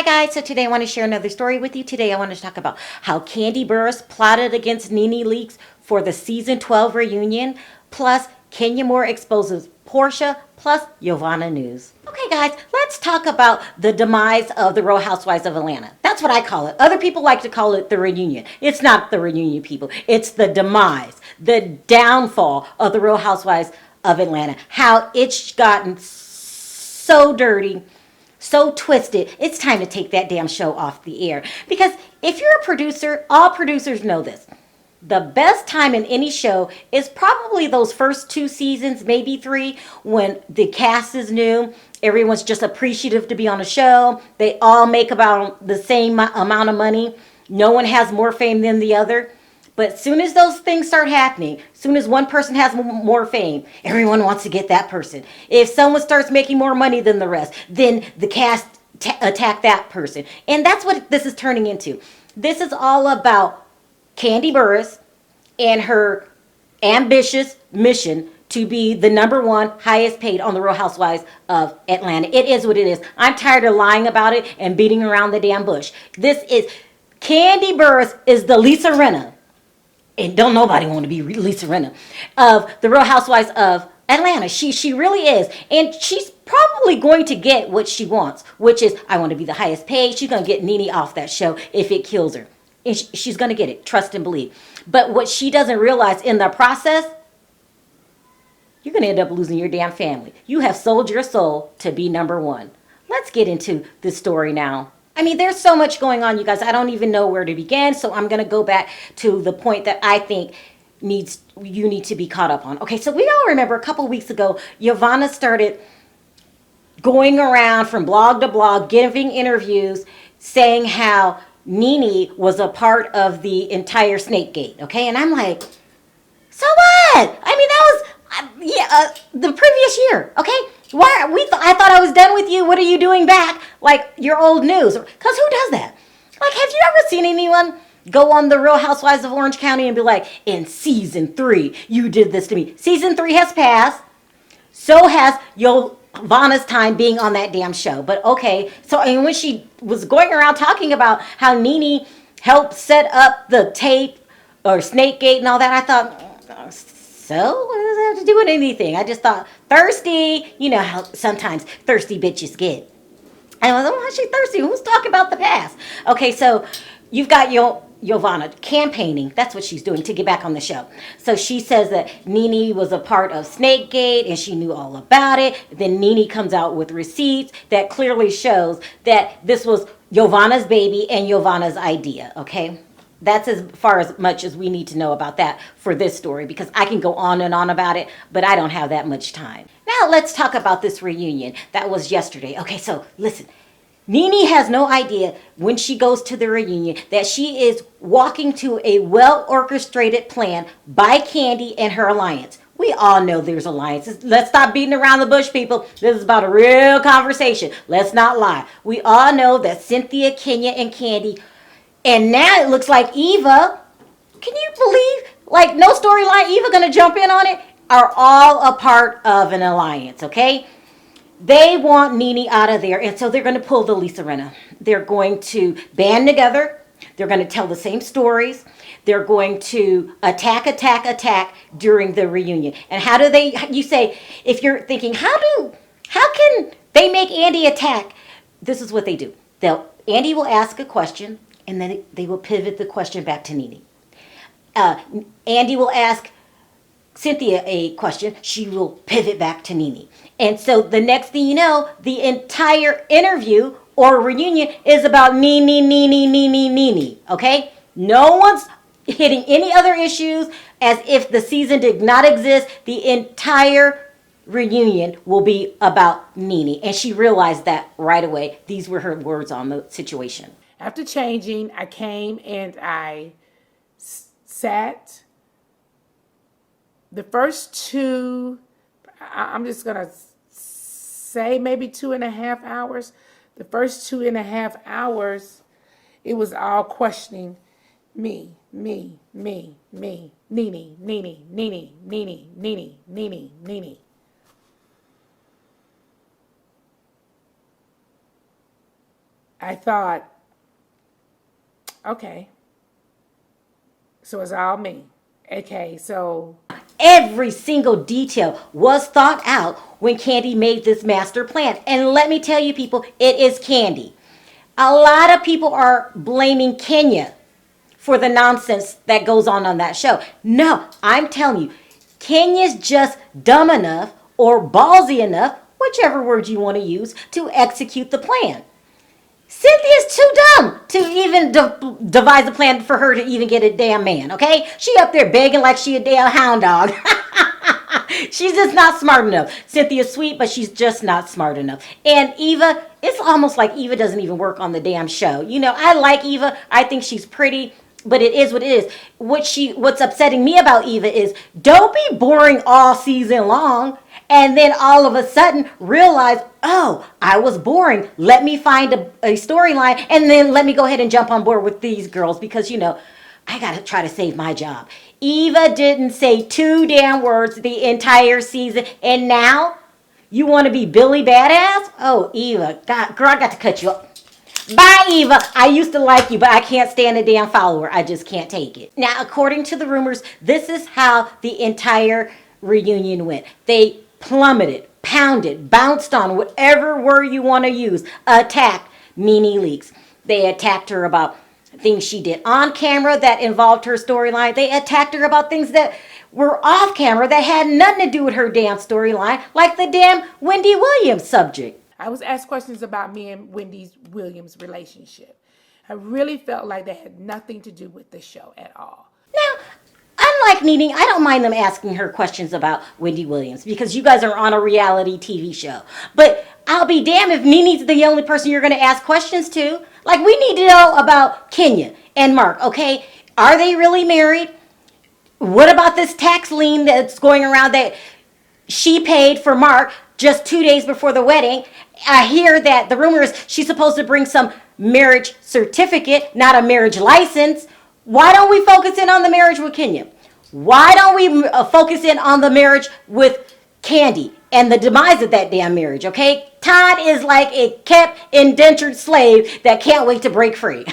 guys, so today I want to share another story with you. Today I want to talk about how Kandi Burruss plotted against Nene Leakes for the season 12 reunion, plus Kenya Moore exposes Portia, plus Yovanna news. Okay guys, let's talk about the demise of the Real Housewives of Atlanta. That's what I call it. Other people like to call it the reunion. It's not the reunion, people. It's the demise, the downfall of the Real Housewives of Atlanta. How it's gotten so dirty, so twisted. It's time to take that damn show off the air. Because if you're a producer, all producers know this. The best time in any show is probably those first 2 seasons, maybe 3, when the cast is new. Everyone's just appreciative to be on a show. They all make about the same amount of money. No one has more fame than the other. But as soon as those things start happening, as soon as one person has more fame, everyone wants to get that person. If someone starts making more money than the rest, then the cast attack that person. And that's what this is turning into. This is all about Kandi Burruss and her ambitious mission to be the #1 highest paid on the Real Housewives of Atlanta. It is what it is. I'm tired of lying about it and beating around the damn bush. Kandi Burruss is the Lisa Rinna. And don't nobody want to be Lisa Rinna of the Real Housewives of Atlanta. She really is. And she's probably going to get what she wants, which is, I want to be the highest paid. She's going to get Nene off that show if it kills her. And she's going to get it. Trust and believe. But what she doesn't realize in the process, you're going to end up losing your damn family. You have sold your soul to be #1. Let's get into this story now. I mean, there's so much going on, you guys. I don't even know where to begin. So I'm going to go back to the point that I think you need to be caught up on. Okay, so we all remember a couple weeks ago, Yovanna started going around from blog to blog, giving interviews, saying how Nene was a part of the entire Snakegate. Okay, and I'm like, so what? I mean, that was the previous year. Okay. I thought I was done with you. What are you doing back? Like your old news. Because who does that? Like, have you ever seen anyone go on the Real Housewives of Orange County and be like, in season 3, you did this to me. Season 3 has passed. So has Yovanna's time being on that damn show. But okay. So and when she was going around talking about how Nene helped set up the tape or Snakegate and all that, I thought, so what does that have to do with anything? I just thought, thirsty. You know how sometimes thirsty bitches get. I was like, oh, she's thirsty. Who's talking about the past? Okay, so you've got Yovanna campaigning. That's what she's doing to get back on the show. So she says that Nene was a part of Snakegate and she knew all about it. Then Nene comes out with receipts that clearly shows that this was Yovanna's baby and Yovanna's idea, okay? That's as far as much as we need to know about that for this story, because I can go on and on about it, but I don't have that much time. Now let's talk about this reunion that was yesterday. Okay, so listen. Nene has no idea when she goes to the reunion that she is walking to a well-orchestrated plan by Kandi and her alliance. We all know there's alliances. Let's stop beating around the bush, people. This is about a real conversation. Let's not lie. We all know that Cynthia, Kenya, and Kandi, and now it looks like Eva, can you believe, like no storyline, Eva gonna jump in on it, are all a part of an alliance, okay? They want Nene out of there, and so they're gonna pull the Lisa Rinna. They're going to band together. They're gonna tell the same stories. They're going to attack during the reunion. And how do you say, if you're thinking, how can they make Andy attack? This is what they do. Andy will ask a question, and then they will pivot the question back to Nene. Andy will ask Cynthia a question. She will pivot back to Nene. And so the next thing you know, the entire interview or reunion is about Nene. Okay? No one's hitting any other issues as if the season did not exist. The entire reunion will be about Nene. And she realized that right away. These were her words on the situation. After changing, I came and I sat. The first 2, I'm just going to say maybe 2.5 hours. The first 2.5 hours, it was all questioning me, Nene. I thought, okay, so it's all me. Okay, so Every single detail was thought out when Kandi made this master plan. And let me tell you, people, it is Kandi. A lot of people are blaming Kenya for the nonsense that goes on that show. No, I'm telling you, Kenya's just dumb enough or ballsy enough, whichever word you want to use, to execute the plan. Cynthia's too dumb to even devise a plan for her to even get a damn man, okay? She up there begging like she a damn hound dog. She's just not smart enough. Cynthia's sweet, but she's just not smart enough. And Eva, it's almost like Eva doesn't even work on the damn show. You know, I like Eva. I think she's pretty, but it is what it is. What's upsetting me about Eva is don't be boring all season long and then all of a sudden realize, oh, I was boring. Let me find a storyline and then let me go ahead and jump on board with these girls because, you know, I got to try to save my job. Eva didn't say 2 damn words the entire season. And now you want to be Billy Badass? Oh, Eva, girl, I got to cut you up. Bye, Eva. I used to like you, but I can't stand a damn follower. I just can't take it. Now, according to the rumors, this is how the entire reunion went. They plummeted, pounded, bounced on, whatever word you want to use, attacked Nene Leakes. They attacked her about things she did on camera that involved her storyline. They attacked her about things that were off camera that had nothing to do with her damn storyline, like the damn Wendy Williams subject. I was asked questions about me and Wendy Williams' relationship. I really felt like that had nothing to do with the show at all. Now, unlike Nene, I don't mind them asking her questions about Wendy Williams because you guys are on a reality TV show. But I'll be damned if Nene's the only person you're going to ask questions to. Like, we need to know about Kenya and Mark, okay? Are they really married? What about this tax lien that's going around that she paid for Mark just 2 days before the wedding? I hear that the rumor is she's supposed to bring some marriage certificate, not a marriage license. Why don't we focus in on the marriage with Kenya? Why don't we focus in on the marriage with Kandi and the demise of that damn marriage, okay? Todd is like a kept indentured slave that can't wait to break free.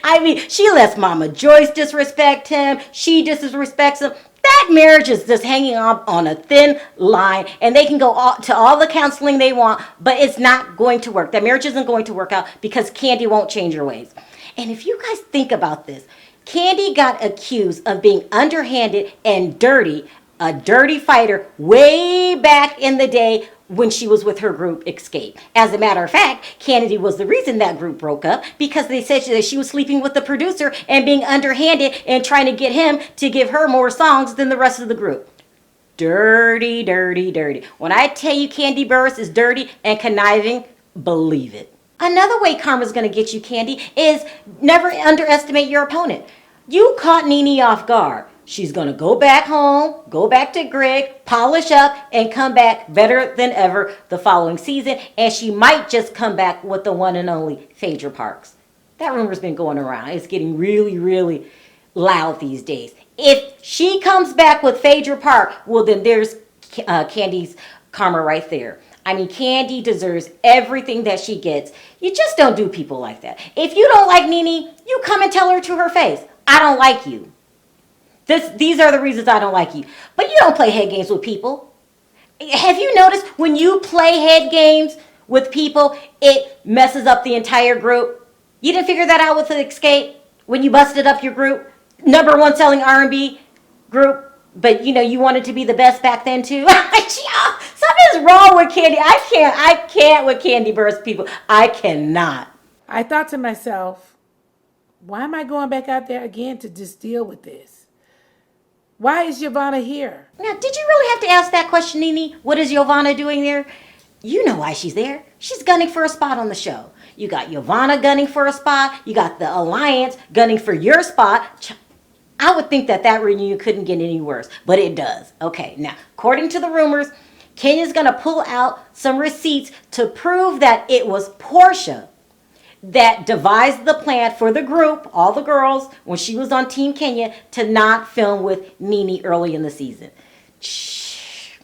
I mean, she lets Mama Joyce disrespect him. She disrespects him. That marriage is just hanging up on a thin line, and they can go to all the counseling they want, but it's not going to work. That marriage isn't going to work out because Kandi won't change her ways. And if you guys think about this, Kandi got accused of being underhanded and dirty, a dirty fighter way back in the day when she was with her group Escape. As a matter of fact, Kandi was the reason that group broke up because they said that she was sleeping with the producer and being underhanded and trying to get him to give her more songs than the rest of the group. Dirty, dirty, dirty. When I tell you Kandi Burruss is dirty and conniving, believe it. Another way karma's going to get you, Kandi, is never underestimate your opponent. You caught Nene off guard. She's going to go back home, go back to Greg, polish up, and come back better than ever the following season. And she might just come back with the one and only Phaedra Parks. That rumor's been going around. It's getting really, really loud these days. If she comes back with Phaedra Park, well, then there's Kandi's karma right there. I mean, Kandi deserves everything that she gets. You just don't do people like that. If you don't like Nene, you come and tell her to her face, I don't like you. These are the reasons I don't like you. But you don't play head games with people. Have you noticed when you play head games with people, it messes up the entire group? You didn't figure that out with the Escape when you busted up your group? #1 selling R&B group, but you know you wanted to be the best back then too. Something's wrong with Kandi. I can't with Kandi Burruss people. I cannot. I thought to myself, why am I going back out there again to just deal with this? Why is Yovanna here? Now, did you really have to ask that question, Nene? What is Yovanna doing there? You know why she's there. She's gunning for a spot on the show. You got Yovanna gunning for a spot. You got the Alliance gunning for your spot. I would think that reunion couldn't get any worse, but it does. Okay, now, according to the rumors, Kenya's going to pull out some receipts to prove that it was Portia that devised the plan for the group, all the girls, when she was on Team Kenya, to not film with Nene early in the season. Shh.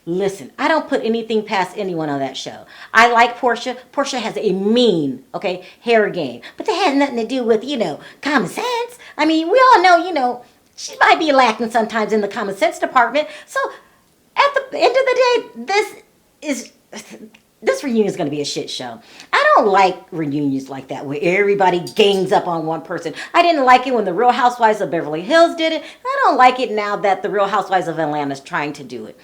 Listen, I don't put anything past anyone on that show. I like Portia. Portia has a mean, okay, hair game. But that has nothing to do with, common sense. I mean, we all know, she might be lacking sometimes in the common sense department. So at the end of the day, this reunion is going to be a shit show. I don't like reunions like that where everybody gangs up on one person. I didn't like it when the Real Housewives of Beverly Hills did it. I don't like it now that the Real Housewives of Atlanta is trying to do it.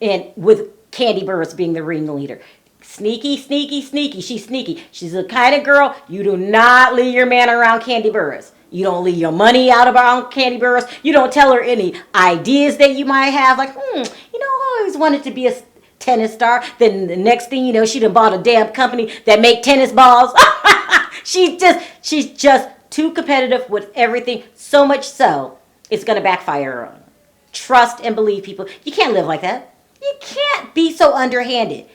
And with Kandi Burruss being the ringleader. Sneaky, sneaky, sneaky. She's sneaky. She's the kind of girl, you do not leave your man around Kandi Burruss. You don't leave your money out around Kandi Burruss. You don't tell her any ideas that you might have. Like, I always wanted to be a tennis star. Then the next thing you know, she done bought a damn company that make tennis balls. she's just too competitive with everything. So much so, it's going to backfire her on. Trust and believe people. You can't live like that. You can't be so underhanded.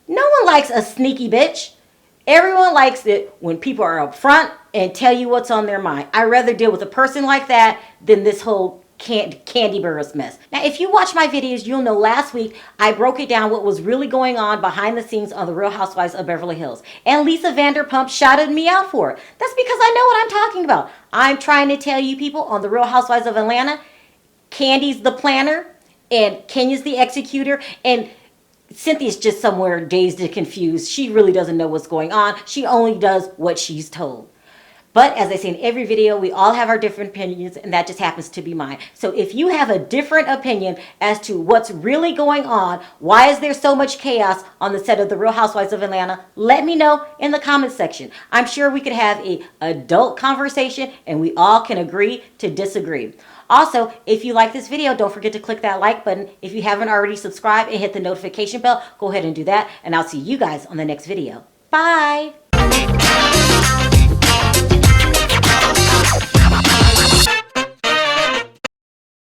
No one likes a sneaky bitch. Everyone likes it when people are up front and tell you what's on their mind. I'd rather deal with a person like that than this whole Kandi Burruss mess. Now, if you watch my videos, you'll know last week I broke it down what was really going on behind the scenes on the Real Housewives of Beverly Hills. And Lisa Vanderpump shouted me out for it. That's because I know what I'm talking about. I'm trying to tell you people on the Real Housewives of Atlanta, Candy's the planner and Kenya's the executor, and Cynthia's just somewhere dazed and confused. She really doesn't know what's going on. She only does what she's told. But as I say in every video, we all have our different opinions, and that just happens to be mine. So if you have a different opinion as to what's really going on, why is there so much chaos on the set of The Real Housewives of Atlanta, let me know in the comments section. I'm sure we could have an adult conversation, and we all can agree to disagree. Also, if you like this video, don't forget to click that like button. If you haven't already subscribed and hit the notification bell, go ahead and do that, and I'll see you guys on the next video. Bye!